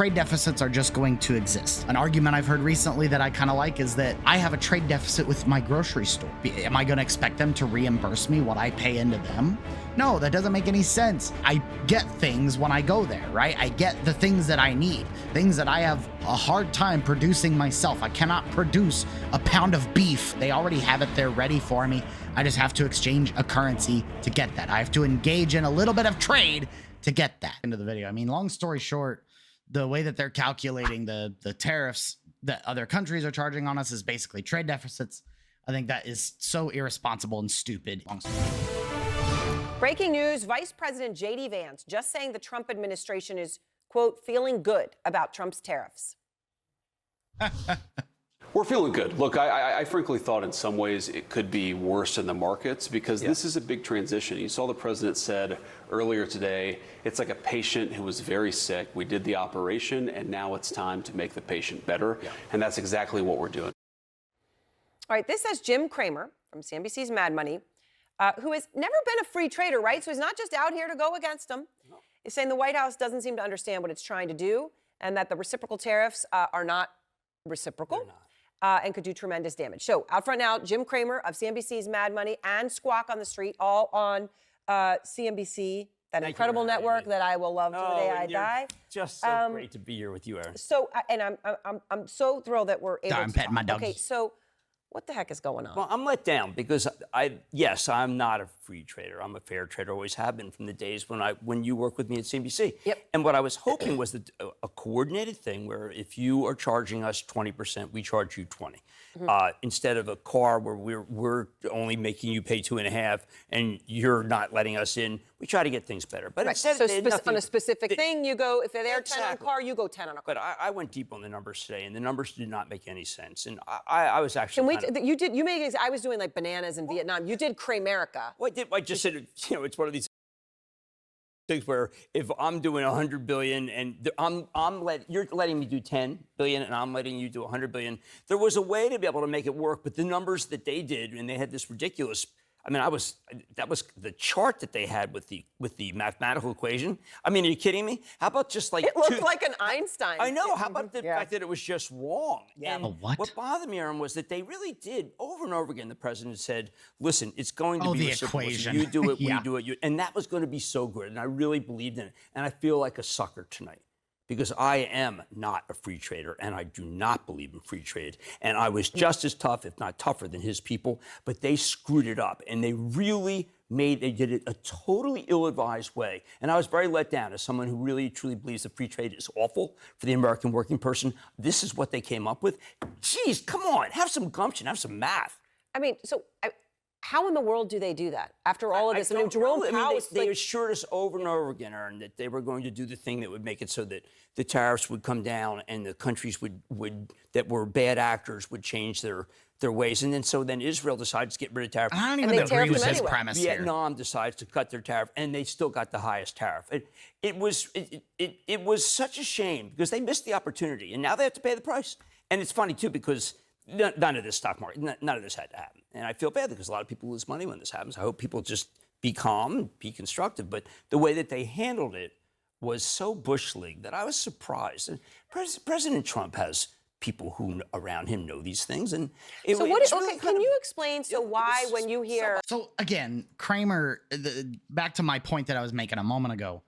trade deficits are just going to exist. An argument I've heard recently that I kind of like is that I have a trade deficit with my grocery store. Am I going to expect them to reimburse me what I pay into them? No, that doesn't make any sense. I get things when I go there, right? I get the things that I need, things that I have a hard time producing myself. I cannot produce a pound of beef. They already have it there ready for me. I just have to exchange a currency to get that. I have to engage in a little bit of trade to get that. Into the video. I mean, long story short, the way that they're calculating the tariffs that other countries are charging on us is basically trade deficits. I think that is so irresponsible and stupid. Breaking news, Vice President J.D. Vance just saying the Trump administration is, quote, feeling good about Trump's tariffs. We're feeling good. Look, I frankly thought in some ways it could be worse in the markets because this is a big transition. You saw the president said earlier today, it's like a patient who was very sick. We did the operation, and now it's time to make the patient better. And that's exactly what we're doing. All right, this says Jim Cramer from CNBC's Mad Money, who has never been a free trader, right? So he's not just out here to go against them. No. He's saying the White House doesn't seem to understand what it's trying to do and that the reciprocal tariffs are not reciprocal. They're not. And could do tremendous damage. So out front now, Jim Cramer of CNBC's Mad Money and Squawk on the Street, all on CNBC, that incredible network that I will love to the day I die. Just so great to be here with you, Erin. So, and I'm so thrilled that we're able to. I'm petting my dog. Okay, so what the heck is going on? Well, I'm let down because yes, I'm not a free trader. I'm a fair trader, always have been from the days when you worked with me at CNBC. Yep. And what I was hoping was that a coordinated thing where if you are charging us 20%, we charge you 20. Instead of a car where we're only making you pay 2.5 and you're not letting us in, we try to get things better. But instead, so on a specific thing, you go, if they're 10 on a car, you go 10 on a car. But I went deep on the numbers today, and the numbers did not make any sense. And I was actually you made I was doing like bananas in Vietnam. You did Cramerica. Well, I just said, it's one of these things where if I'm doing 100 billion and you're letting me do 10 billion and I'm letting you do 100 billion, there was a way to be able to make it work. But the numbers that they did, and they had this ridiculous. I mean, that was the chart that they had with the mathematical equation. I mean, are you kidding me? How about just like it looked like an Einstein. I know. How about the fact that it was just wrong? Yeah. And what bothered me, Aaron, was that they really did over and over again. The president said, "Listen, it's going to be the reciprocal. equation. You do it, we do it, and that was going to be so good." And I really believed in it. And I feel like a sucker tonight, because I am not a free trader, and I do not believe in free trade. And I was just as tough, if not tougher, than his people, but they screwed it up, and they really they did it a totally ill-advised way. And I was very let down as someone who really, truly believes that free trade is awful for the American working person. This is what they came up with. Geez, come on, have some gumption, have some math. I mean, how in the world do they do that after all of this? Jerome Powell, they assured us over and over again, Aaron, that they were going to do the thing that would make it so that the tariffs would come down and the countries that were bad actors would change their ways. And then Israel decides to get rid of tariffs. I don't even agree with this premise here. Vietnam decides to cut their tariff, and they still got the highest tariff. It was such a shame because they missed the opportunity, and now they have to pay the price. And it's funny too because none of this stock market, none of this had to happen. And I feel bad because a lot of people lose money when this happens. I hope people just be calm and be constructive. But the way that they handled it was so Bush League that I was surprised. And President Trump has people who around him know these things. And can you explain why when you hear... So again, Cramer, back to my point that I was making a moment ago,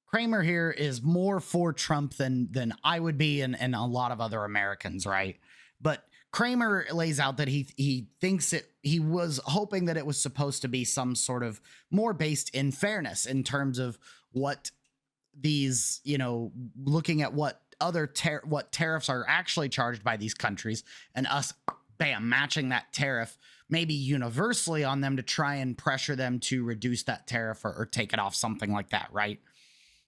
Cramer here is more for Trump than I would be and a lot of other Americans, right? But Cramer lays out that he thinks he was hoping that it was supposed to be some sort of more based in fairness in terms of what these, looking at what other tariffs are actually charged by these countries and us, bam, matching that tariff maybe universally on them to try and pressure them to reduce that tariff or take it off, something like that, right?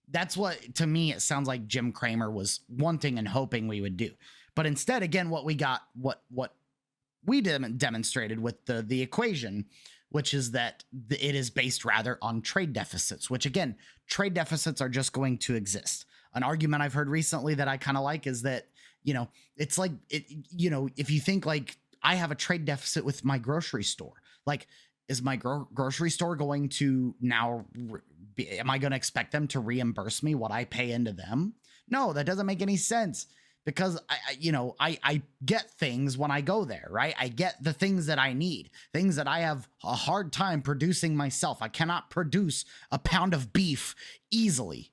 That's what, to me, it sounds like Jim Cramer was wanting and hoping we would do. But instead, again, what we got, what we demonstrated with the equation, which is that it is based rather on trade deficits, which again, trade deficits are just going to exist. An argument I've heard recently that I kind of like is that, it's like, if you think like I have a trade deficit with my grocery store, like, is my grocery store going to now, am I going to expect them to reimburse me what I pay into them? No, that doesn't make any sense because I get things when I go there, right? I get the things that I need, things that I have a hard time producing myself. I cannot produce a pound of beef easily.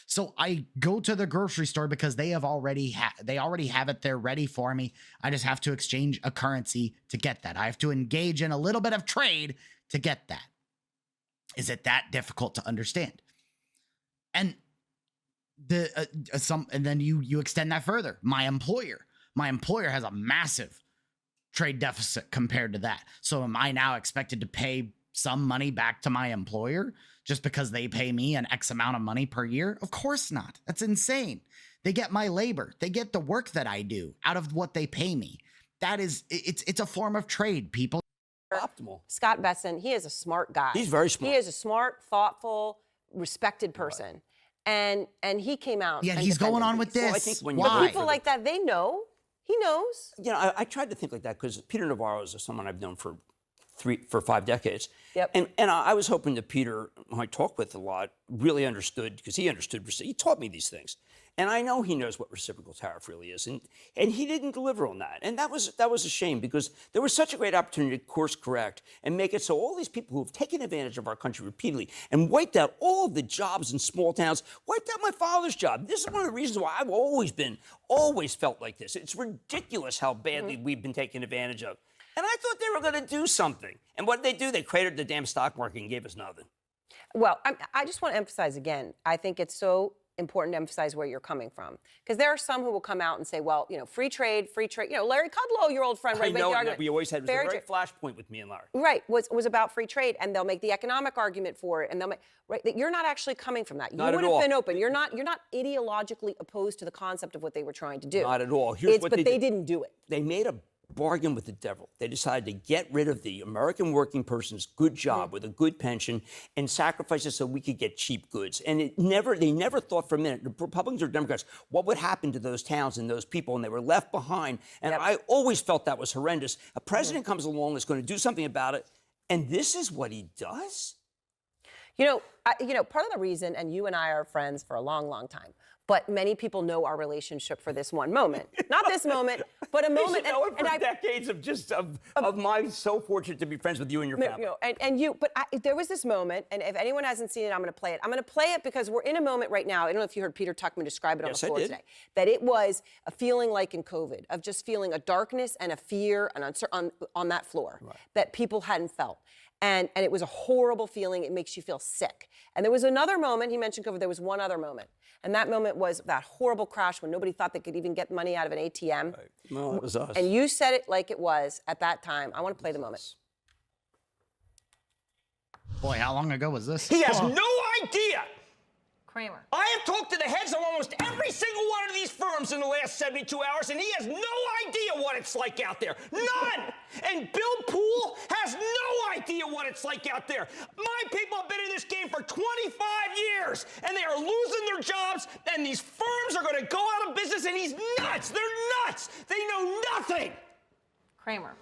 So I go to the grocery store because they already have it there ready for me. I just have to exchange a currency to get that. I have to engage in a little bit of trade to get that. Is it that difficult to understand? And and then you extend that further. My employer has a massive trade deficit compared to that. So am I now expected to pay some money back to my employer just because they pay me an X amount of money per year? Of course not. That's insane. They get my labor. They get the work that I do out of what they pay me. It's a form of trade, people. Optimal. Scott Besson, he is a smart guy. He's very smart. He is a smart, thoughtful, respected person. Right. And he came out. Yeah, he's going on with this. Well, I think when but people like that, they know. He knows. You know, I tried to think like that because Peter Navarro is someone I've known for 5 decades. Yep. And I was hoping that Peter, who I talk with a lot, really understood, because he understood. He taught me these things. And I know he knows what reciprocal tariff really is. And he didn't deliver on that. And that was a shame, because there was such a great opportunity to course correct and make it so all these people who have taken advantage of our country repeatedly and wiped out all of the jobs in small towns, wiped out my father's job. This is one of the reasons why I've always felt like this. It's ridiculous how badly we've been taken advantage of. And I thought they were going to do something. And what did they do? They cratered the damn stock market and gave us nothing. Well, I just want to emphasize again, I think it's so important to emphasize where you're coming from. Because there are some who will come out and say, well, Free trade. Larry Kudlow, your old friend, right? I know, and we always had a very flashpoint with me and Larry. Right, was about free trade, and they'll make the economic argument for it, and they'll make, right, that you're not actually coming from that. You would have been open. You're not ideologically opposed to the concept of what they were trying to do. Not at all. But they didn't do it. They made a bargain with the devil. They decided to get rid of the American working person's good job with a good pension and sacrifice it so we could get cheap goods. And they never thought for a minute, the Republicans or Democrats, what would happen to those towns and those people, and they were left behind. And I always felt that was horrendous. A president comes along that's going to do something about it, and this is what he does? Part of the reason, and you and I are friends for a long, long time, but many people know our relationship for this one moment. Not this moment, but a moment. Know it for decades of my so fortunate to be friends with you and your family. There was this moment, and if anyone hasn't seen it, I'm going to play it. I'm going to play it because we're in a moment right now. I don't know if you heard Peter Tuchman describe it on the floor today. That it was a feeling like in COVID, of just feeling a darkness and a fear and on that floor that people hadn't felt. And it was a horrible feeling. It makes you feel sick. And there was another moment, he mentioned COVID, there was one other moment. And that moment was that horrible crash when nobody thought they could even get money out of an ATM. Right. No, it was us. And you said it like it was at that time. I want to play the moment. Boy, how long ago was this? He has no idea. Kramer. I have talked to the heads of almost every single one of these firms in the last 72 hours, and he has no idea what it's like out there. None! And Bill Poole has no idea what it's like out there. My people have been in this game for 25 years, and they are losing their jobs, and these firms are going to go out of business, and he's nuts. They're nuts. They know nothing. Kramer.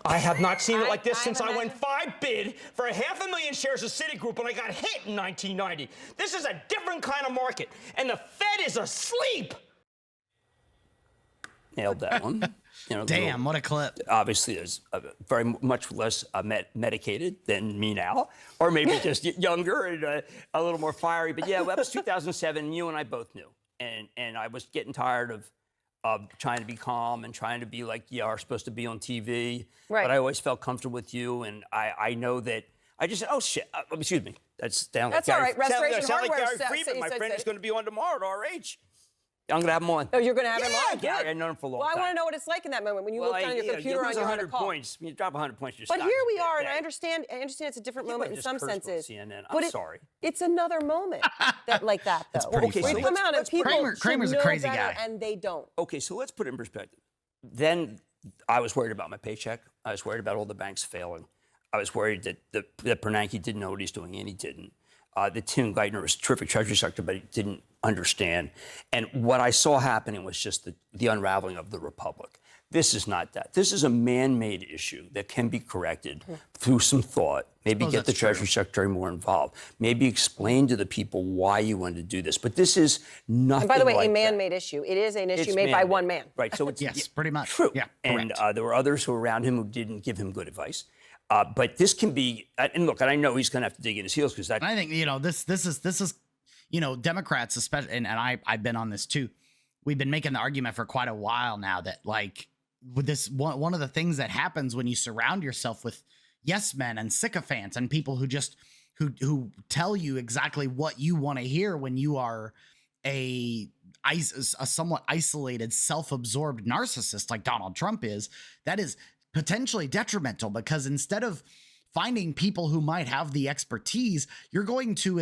I have not seen it like this since I went 5 bid for 500,000 shares of Citigroup when I got hit in 1990. This is a different kind of market, and the Fed is asleep. Nailed that one. Damn, what a clip. Obviously, is very much less medicated than me now, or maybe just younger and a little more fiery. But yeah, that was 2007. You and I both knew, and I was getting tired of trying to be calm and trying to be like, yeah, are supposed to be on TV. Right. But I always felt comfortable with you, and I know that. I just said, oh shit, excuse me. That's down. That's like all right. Restoration sound like Hardware. Gary Friedman. My friend is going to be on tomorrow at RH. I'm going to have him on. Oh, you're going to have him on? Yeah, I've known him for a long time. Well, I want to know what it's like in that moment when you look down your computer on your 100 points. You drop 100 points. But here we are, and I understand it's a different moment in some senses. CNN. I'm sorry. It's another moment like that, though. Okay, we come out and people Kramer's a crazy guy, and they don't. Okay, so let's put it in perspective. Then I was worried about my paycheck. I was worried about all the banks failing. I was worried that Bernanke didn't know what he's doing, and he didn't. That Tim Geithner was a terrific Treasury Secretary, but he didn't understand. And what I saw happening was just the unraveling of the Republic. This is not that. This is a man-made issue that can be corrected through some thought. Maybe get the Treasury Secretary more involved. Maybe explain to the people why you wanted to do this. But this is nothing. And by the way, like a man-made issue. It is an issue made by one man. Right. So it's Yes, pretty much. true. Yeah, and there were others who were around him who didn't give him good advice. But this can be. And look, and I know he's going to have to dig in his heels because that. I think this is Democrats especially, and I've been on this too. We've been making the argument for quite a while now that like with this one of the things that happens when you surround yourself with yes men and sycophants and people who just who tell you exactly what you want to hear when you are a somewhat isolated, self-absorbed narcissist like Donald Trump is, that is potentially detrimental, because instead of finding people who might have the expertise, you're going to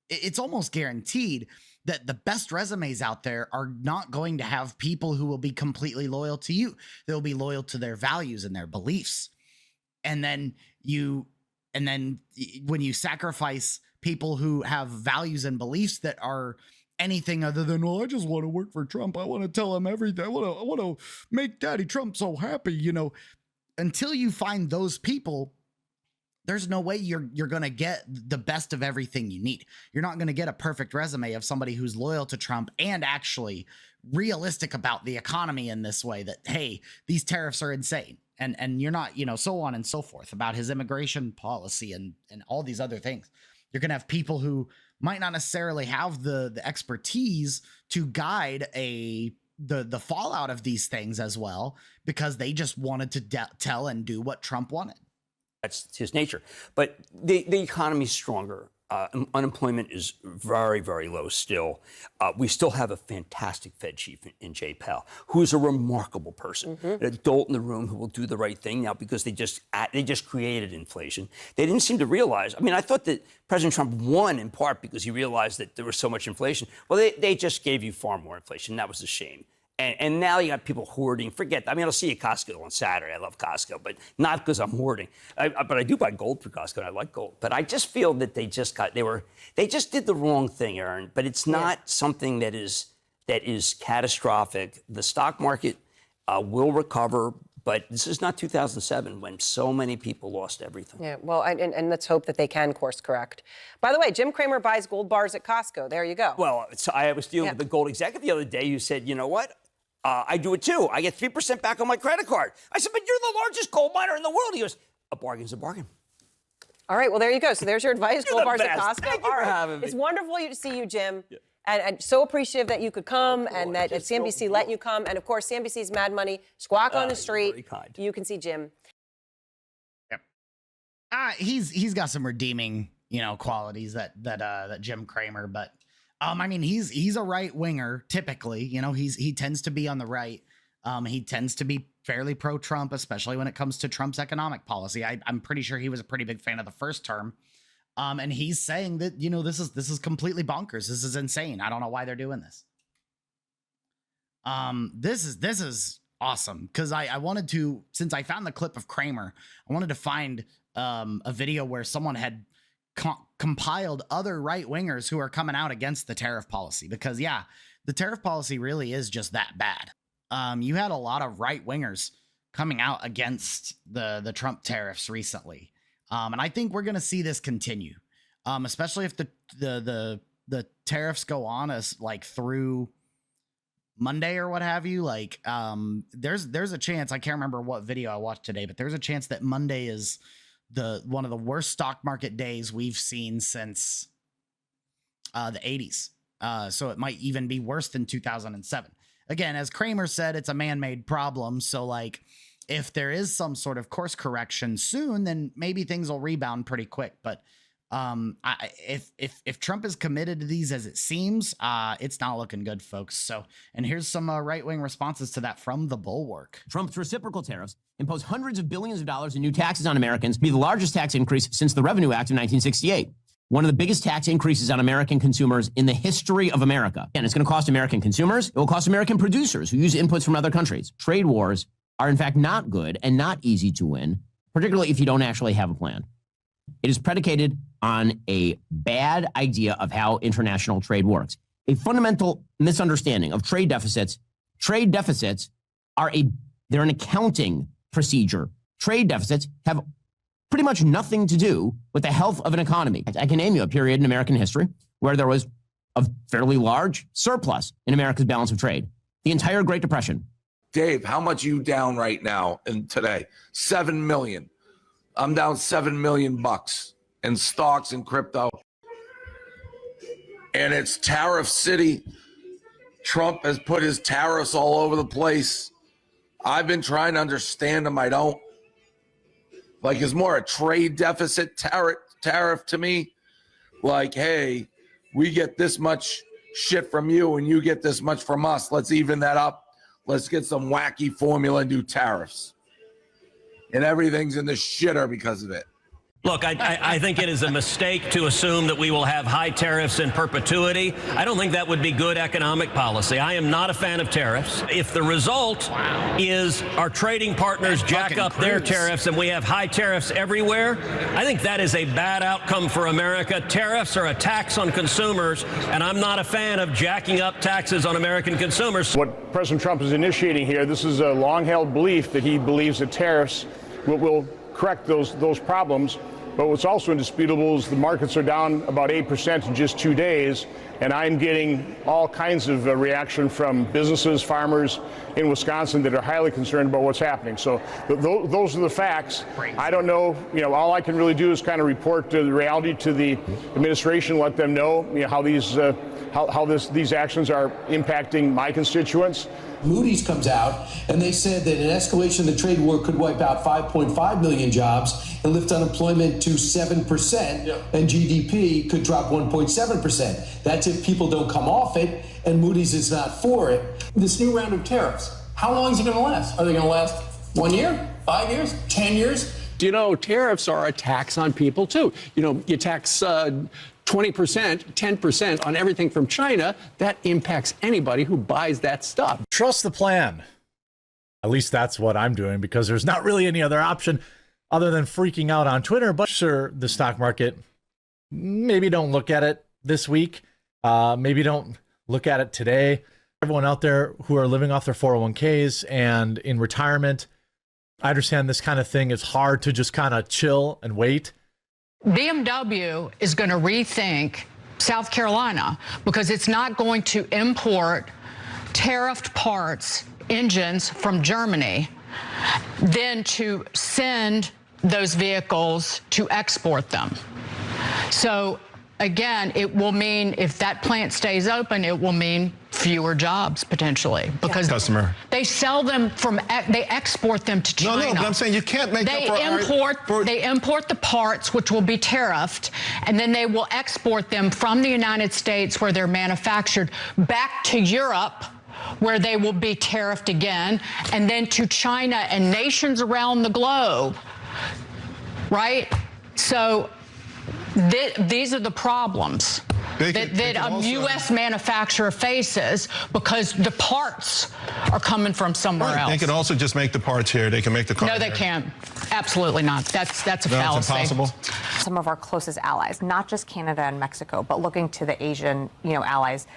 it's almost guaranteed that the best resumes out there are not going to have people who will be completely loyal to you. They'll be loyal to their values and their beliefs. And then when you sacrifice people who have values and beliefs that are anything other than, oh, I just want to work for Trump. I want to tell him everything. I want to make Daddy Trump so happy, until you find those people, there's no way you're going to get the best of everything you need. You're not going to get a perfect resume of somebody who's loyal to Trump and actually realistic about the economy in this way that, hey, these tariffs are insane. And you're not, so on and so forth about his immigration policy and all these other things. You're going to have people who might not necessarily have the expertise to guide the fallout of these things as well, because they just wanted to tell and do what Trump wanted. That's his nature. But the economy's stronger. Unemployment is very, very low still. We still have a fantastic Fed chief in Jay Powell, who is a remarkable person, an adult in the room who will do the right thing now because they just created inflation. They didn't seem to realize. I mean, I thought that President Trump won in part because he realized that there was so much inflation. Well, they just gave you far more inflation. That was a shame. And now you got people hoarding. Forget that. I mean, I'll see you at Costco on Saturday. I love Costco, but not because I'm hoarding. But I do buy gold through Costco, and I like gold. But I just feel that they just did the wrong thing, Aaron. But it's not something that is catastrophic. The stock market will recover, but this is not 2007 when so many people lost everything. Yeah, well, and let's hope that they can course correct. By the way, Jim Cramer buys gold bars at Costco. There you go. Well, I was dealing with the gold executive the other day who said, you know what? I do it too. I get 3% back on my credit card. I said, but you're the largest gold miner in the world. He goes, a bargain's a bargain. All right, well, there you go. So there's your advice, gold bars at Costco. Thank you for having me. It's wonderful to see you, Jim. Yeah. And so appreciative that you could come and that CNBC let you come. And, of course, CNBC's Mad Money, Squawk on the Street. Very kind. You can see Jim. Yep. He's got some redeeming, qualities that Jim Cramer, but I mean, he's a right winger typically. He tends to be on the right. He tends to be fairly pro-Trump, especially when it comes to Trump's economic policy. I'm pretty sure he was a pretty big fan of the first term. And he's saying that, this is completely bonkers. This is insane. I don't know why they're doing this. This is awesome because I wanted to, since I found the clip of Cramer, I wanted to find a video where someone had compiled other right wingers who are coming out against the tariff policy, because the tariff policy really is just that bad. You had a lot of right wingers coming out against the Trump tariffs recently. And I think we're going to see this continue, especially if the tariffs go on as like through Monday or what have you. Like, there's a chance, I can't remember what video I watched today, but there's a chance that Monday is one of the worst stock market days we've seen since the 80s. So it might even be worse than 2007. Again, as Cramer said, it's a man-made problem. So like, if there is some sort of course correction soon, then maybe things will rebound pretty quick. But if Trump is committed to these as it seems, it's not looking good, folks. So, and here's some right-wing responses to that from the Bulwark. Trump's reciprocal tariffs impose hundreds of billions of dollars in new taxes on Americans, be the largest tax increase since the Revenue Act of 1968. One of the biggest tax increases on American consumers in the history of America. And it's going to cost American consumers. It will cost American producers who use inputs from other countries. Trade wars are in fact not good and not easy to win, particularly if you don't actually have a plan. It is predicated on a bad idea of how international trade works, a fundamental misunderstanding of trade deficits. Trade deficits they're an accounting procedure. Trade deficits have pretty much nothing to do with the health of an economy. I can name you a period in American history where there was a fairly large surplus in America's balance of trade. The entire Great Depression. Dave, how much are you down right now in today? 7 million. I'm down 7 million bucks in stocks and crypto. And it's tariff city. Trump has put his tariffs all over the place. I've been trying to understand them. I don't. Like, it's more a trade deficit tariff to me. Like, hey, we get this much shit from you and you get this much from us. Let's even that up. Let's get some wacky formula and do tariffs. And everything's in the shitter because of it. Look, I think it is a mistake to assume that we will have high tariffs in perpetuity. I don't think that would be good economic policy. I am not a fan of tariffs. If the result is our trading partners jack up their tariffs and we have high tariffs everywhere, I think that is a bad outcome for America. Tariffs are a tax on consumers, and I'm not a fan of jacking up taxes on American consumers. What President Trump is initiating here, this is a long-held belief that he believes that tariffs will correct those problems. But what's also indisputable is the markets are down about 8% in just 2 days, and I'm getting all kinds of reaction from businesses, farmers in Wisconsin that are highly concerned about what's happening. So those are the facts. I don't know, all I can really do is kind of report the reality to the administration, let them know, how these actions are impacting my constituents. Moody's comes out and they said that an escalation of the trade war could wipe out 5.5 million jobs and lift unemployment to 7%, and GDP could drop 1.7%. That's if people don't come off it, and Moody's is not for it. This new round of tariffs, how long is it going to last? Are they going to last 1 year, 5 years, 10 years? Tariffs are a tax on people too. You tax 20%, 10% on everything from China. That impacts anybody who buys that stuff. Trust the plan. At least that's what I'm doing, because there's not really any other option other than freaking out on Twitter. But sure, the stock market, maybe don't look at it this week. Maybe don't look at it today. Everyone out there who are living off their 401ks and in retirement, I understand this kind of thing is hard to just kind of chill and wait. BMW is going to rethink South Carolina because it's not going to import tariffed parts, engines from Germany, then to send those vehicles to export them. So again, it will mean, if that plant stays open, it will mean fewer jobs potentially, because they sell them they export them to China. No, but I'm saying you can't make they import the parts, which will be tariffed, and then they will export them from the United States, where they're manufactured, back to Europe, where they will be tariffed again, and then to China and nations around the globe, right? So these are the problems that a U.S. manufacturer faces, because the parts are coming from somewhere else. They can also just make the parts here. They can make the car. No, they can't. Absolutely not. That's a fallacy. It's impossible. Some of our closest allies, not just Canada and Mexico, but looking to the Asian, allies,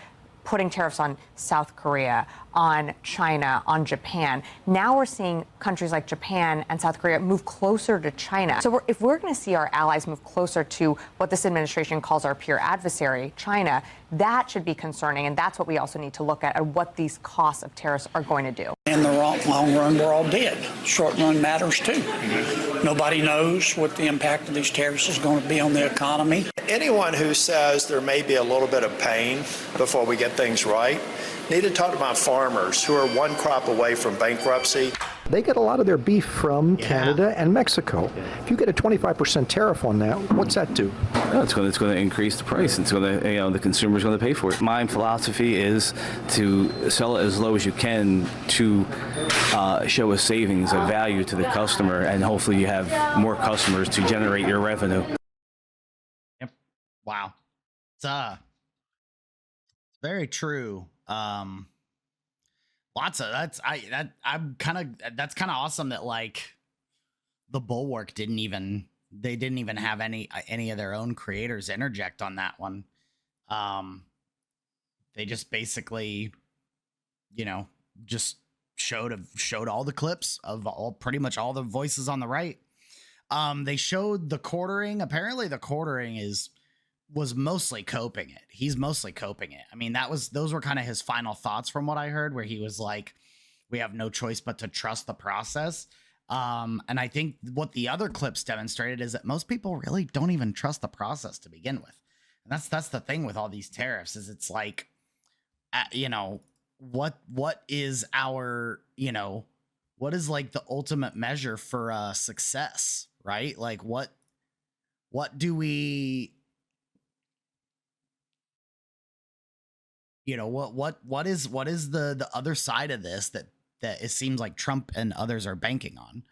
putting tariffs on South Korea, on China, on Japan. Now we're seeing countries like Japan and South Korea move closer to China. So if we're going to see our allies move closer to what this administration calls our peer adversary, China, that should be concerning. And that's what we also need to look at what these costs of tariffs are going to do. In the long run, we're all dead. Short run matters too. Nobody knows what the impact of these tariffs is going to be on the economy. Anyone who says there may be a little bit of pain before we get things right need to talk about farmers who are one crop away from bankruptcy. They get a lot of their beef from Canada and Mexico. If you get a 25% tariff on that, what's that do? It's going to increase the price. It's going to, the consumer's going to pay for it. My philosophy is to sell it as low as you can to show a savings, a value to the customer, and hopefully you have more customers to generate your revenue. Yep. Wow. It's very true. Lots of that's kind of awesome that like the Bulwark didn't even have any of their own creators interject on that one. They just basically, just showed all the clips of pretty much all the voices on the right. They showed the quartering. Apparently the quartering was mostly coping it. He's mostly coping it. I mean, those were kind of his final thoughts from what I heard, where he was like, we have no choice but to trust the process. And I think what the other clips demonstrated is that most people really don't even trust the process to begin with. And that's the thing with all these tariffs, is it's like, you know, what is our, you know, what is like the ultimate measure for success, right? Like what do we, you know, what is the other side of this that it seems like Trump and others are banking on?